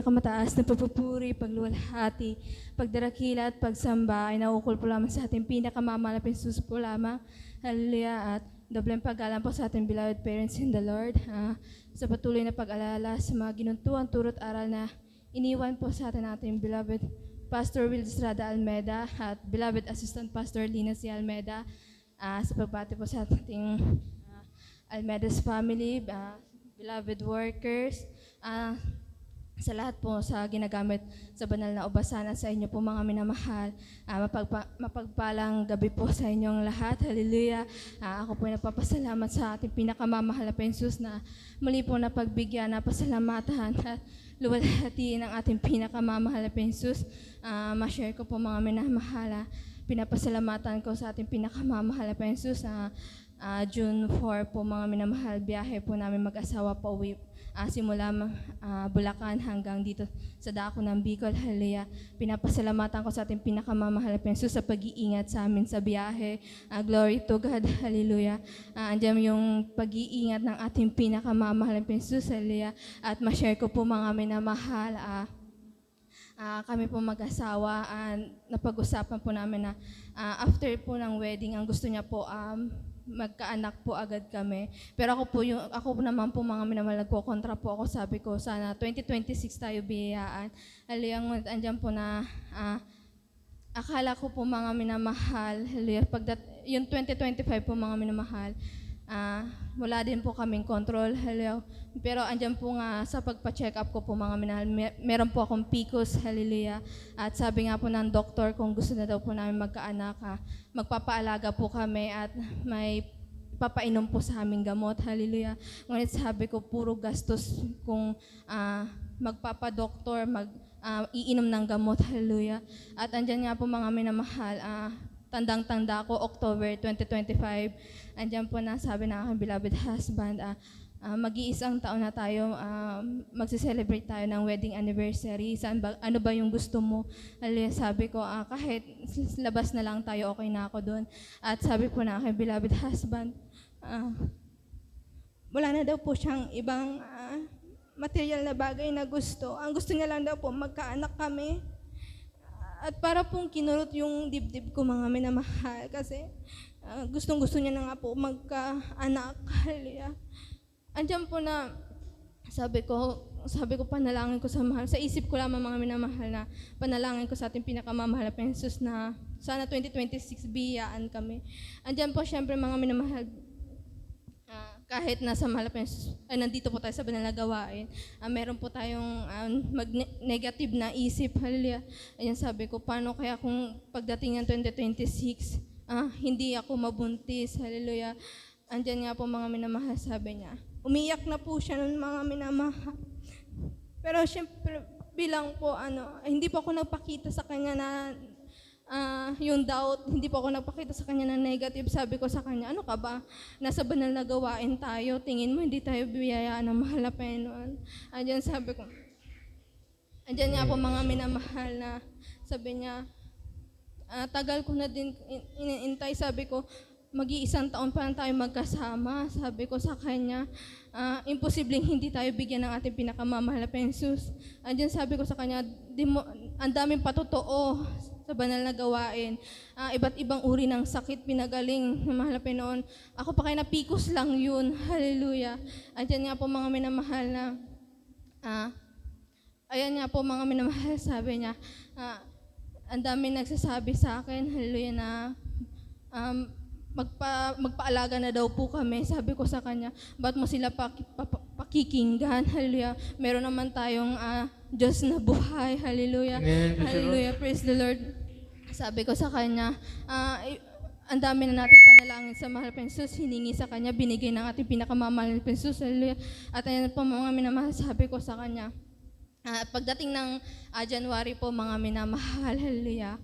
pinakamataas na pagpupuri, pagluwalhati, pagdarakila at pagsamba ay naukol po lamang sa ating pinakamamahal na Jesus po lamang. Hallelujah. At dobleng paggalang po sa ating beloved parents in the Lord. Sa patuloy na pag-alala sa mga ginuntuang turo't aral na iniwan po sa ating beloved Pastor Will Estrada Almeda at beloved Assistant Pastor Lina C. Almeda. Sa pagbati po sa ating Almeda's family, beloved workers, sa lahat po sa ginagamit sa banal na obasana sa inyo po mga minamahal. Mapagpalang gabi po sa inyong lahat. Hallelujah. Ako po ay nagpapasalamat sa ating pinakamamahal na Jesus na muli po na pagbigyan na pasalamatan at luwalhati ng ating pinakamamahal na Jesus. Ma-share ko po mga minamahal. Pinapasalamatan ko sa ating pinakamamahal na Jesus. June 4 po mga minamahal, biyahe po namin mag-asawa pa uwi simula Bulacan hanggang dito sa dako ng Bicol. Hallelujah. Pinapasalamatan ko sa ating pinakamamahal na Jesus sa pag-iingat sa amin sa biyahe. Glory to God. Hallelujah. Andiyan yung pag-iingat ng ating pinakamamahal na Jesus. Hallelujah. At ma-share ko po mga minamahal, kami po mag-asawa, napag-usapan po namin na after po ng wedding, ang gusto niya po magkaanak po agad kami. Pero ako naman po mga minamahal, nagko-kontra po ako. Sabi ko, sana 2026 tayo biyayaan. Hallelujah. Andyan po na akala ko po mga minamahal, yung 2025 po mga minamahal, wala din po kaming control. Hallelujah. Pero andyan po nga sa pagpa-check up ko po mga minamahal, meron po akong PCOS. Hallelujah. At sabi nga po ng doktor, kung gusto na daw po namin magkaanak, magpapaalaga po kami at may papainom po sa aming gamot. Hallelujah. Ngunit sabi ko, puro gastos kung magpapadoktor, iinom ng gamot. Hallelujah. At andyan nga po mga minamahal, tandang-tanda ko, October 2025, andyan po na sabi ng aking beloved husband, mag-iisang taon na tayo, magse-celebrate tayo ng wedding anniversary. Ano ba yung gusto mo? Sabi ko, kahit labas na lang tayo, okay na ako doon. At sabi po na aking beloved husband, wala na daw po siyang ibang material na bagay na gusto. Ang gusto niya lang daw po, magkaanak kami. At para pong kinurot yung dibdib ko mga minamahal kasi gustong-gusto niya na nga po magkaanak. Hallelujah. Andiyan po na sabi ko panalangin ko sa mahal. Sa isip ko lamang mga minamahal na panalangin ko sa ating pinakamamahal na Jesus na sana 2026 biyayaan kami. Andiyan po syempre mga minamahal, kahit nasa mahal na Jesus, nandito po tayo sa banal na gawain, meron po tayong negative na isip. Hallelujah. Ayan, sabi ko, paano kaya kung pagdating ng 2026, hindi ako mabuntis. Hallelujah. Andyan nga po mga minamahal, sabi niya. Umiyak na po siya ng mga minamahal. Pero syempre, bilang po, hindi po ako nagpakita sa kanya na yung doubt, hindi po ako nagpakita sa kanya na negative. Sabi ko sa kanya, ano ka ba? Nasa banal na gawain tayo. Tingin mo, hindi tayo biyayaan ng mahal na Panginoon. Andyan sabi ko, andyan nga po mga minamahal na sabi niya, tagal ko na din iniintay. Sabi ko, mag-iisang taon pa lang tayo magkasama. Sabi ko sa kanya, imposibleng hindi tayo bigyan ng ating pinakamamahal na Jesus. Andyan sabi ko sa kanya, ang daming patotoo sa banal na gawain. Iba't ibang uri ng sakit pinagaling ng mahal na Panginoon. Ako pa kayo na PCOS lang yun. Hallelujah. Andyan nga po mga minamahal na, ayan nga po mga minamahal, sabi niya, ang dami nagsasabi sa akin, hallelujah, na magpaalaga na daw po kami. Sabi ko sa kanya, ba't mo sila pakikinggan? Hallelujah. Meron naman tayong Diyos na buhay. Hallelujah. Hallelujah. Praise the Lord. Sabi ko sa kanya, ang dami na natin panalangin sa mahal na Jesus, hiningi sa kanya, binigay ng ating pinakamamahal na Jesus. Hallelujah. At ayan po mga minamahal, sabi ko sa kanya, pagdating ng January po mga minamahal, hallelujah,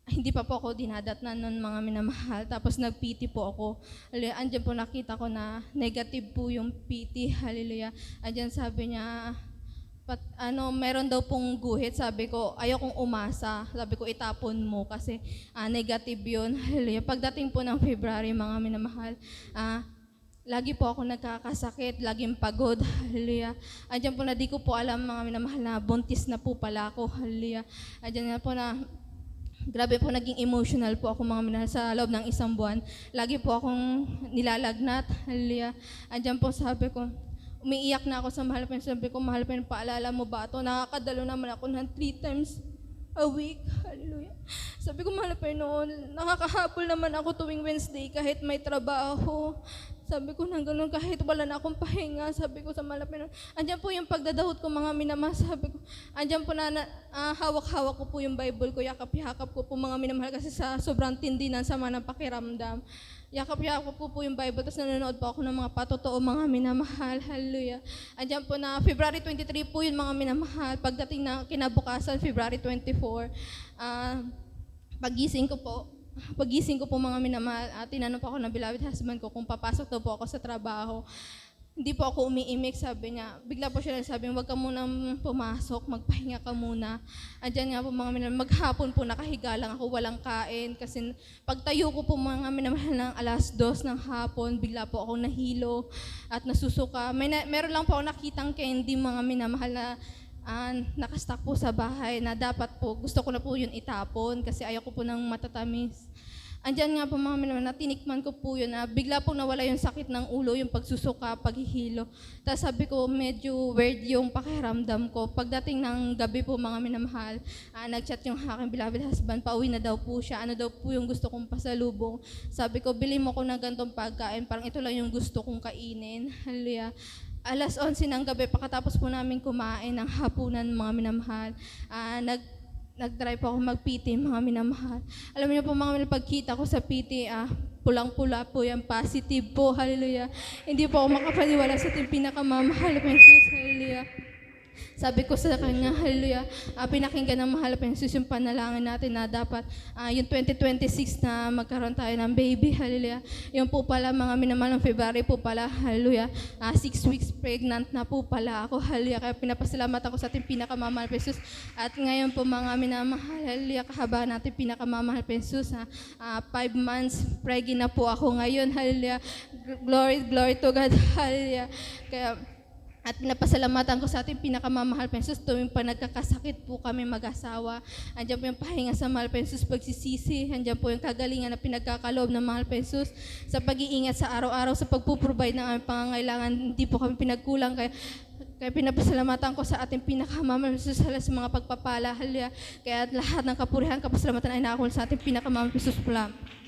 hindi pa po ako dinadatnan noon mga minamahal. Tapos nag-PT po ako. Hallelujah. Andiyan po nakita ko na negative po yung PT. Hallelujah. Andiyan sabi niya, meron daw pong guhit. Sabi ko, ayaw kong umasa. Sabi ko, itapon mo kasi negative yun. Hallelujah. Pagdating po ng February mga minamahal, lagi po ako nagkakasakit, laging pagod, hallelujah. Andiyan po na di ko po alam mga minamahal na buntis na po pala ako, hallelujah. Andiyan na po na grabe po naging emotional po ako mga minahal sa loob ng isang buwan. Lagi po akong nilalagnat, hallelujah. Andiyan po sabi ko, umiiyak na ako sa mahal pa. Sabi ko, mahal pa, paalala mo ba ito? Nakakadalo naman ako ng 3 times a week, hallelujah. Sabi ko, mahal pa noon, nakakahabol naman ako tuwing Wednesday kahit may trabaho. Sabi ko nang ganun, kahit wala na akong pahinga, sabi ko sa malapit, andyan po yung pagdadahot ko mga minamahal, sabi ko, andyan po hawak-hawak ko po yung Bible ko, yakap-yakap ko po mga minamahal kasi sa sobrang tindi ng sama ng pakiramdam. Yakap-yakap ko po yung Bible, tapos nanonood po ako ng mga patotoo mga minamahal, hallelujah. Andyan po na February 23 po yun mga minamahal, pagdating na kinabukasan, February 24, pagising ko po mga minamahal, tinanong po ako ng beloved husband ko kung papasok daw po ako sa trabaho. Hindi po ako umiimik, sabi niya. Bigla po siya nagsabi, huwag ka munang pumasok, magpahinga ka muna. Andyan nga po mga minamahal, maghapon po nakahiga lang ako, walang kain. Kasi pagtayo ko po mga minamahal ng 2:00 ng hapon, bigla po ako nahilo at nasusuka. Meron lang po ako nakitang candy mga minamahal na nakastock po sa bahay na dapat po, gusto ko na po yun itapon kasi ayaw ko po ng matatamis. Andyan nga po mga minamahal, tinikman ko po yun na bigla po nawala yung sakit ng ulo, yung pagsusuka, paghihilo. Tapos sabi ko, medyo weird yung pakiramdam ko. Pagdating ng gabi po mga minamahal, nag-chat yung aking beloved husband, pauwi na daw po siya, ano daw po yung gusto kong pasalubong. Sabi ko, bili mo ko ng ganitong pagkain, parang ito lang yung gusto kong kainin. Hallelujah. 11:00 ng gabi, pagkatapos po namin kumain ng hapunan mga minamahal, nag-try po ako mag-PT mga minamahal. Alam niyo po mga minamahal, pagkita ko sa PT, pulang-pula po yan, positive po, hallelujah. Hindi po ako makapaniwala sa ating pinakamamahal na Jesus, hallelujah. Sabi ko sa kanya, hallelujah, pinakinggan ng mahal pa Jesus yung panalangin natin na dapat yung 2026 na magkaroon tayo ng baby, hallelujah. Yung po pala mga minamahal ng February po pala, hallelujah, 6 weeks pregnant na po pala ako, hallelujah. Kaya pinapasalamat ako sa ating pinakamamahal pa Jesus. At ngayon po mga minamahal, hallelujah, kahabaan natin pinakamamahal pa Jesus, 5 months pregnant na po ako ngayon, hallelujah. Glory to God, hallelujah. Kaya at pinapasalamatan ko sa ating pinakamamahal pa Jesus tuwing pa nagkakasakit po kami mag-asawa. Andiyan po yung pahinga sa mahal pa Jesus, pagsisisi. Andiyan po yung kagalingan na pinagkakaloob ng mahal pa Jesus sa pag-iingat sa araw-araw, sa pagpuprovide ng aming pangangailangan. Hindi po kami pinagkulang. Kaya pinapasalamatan ko sa ating pinakamamahal pa Jesus sa mga pagpapala. Kaya lahat ng kapurihan, kapasalamatan ay nakakuha sa ating pinakamamahal pa Jesus.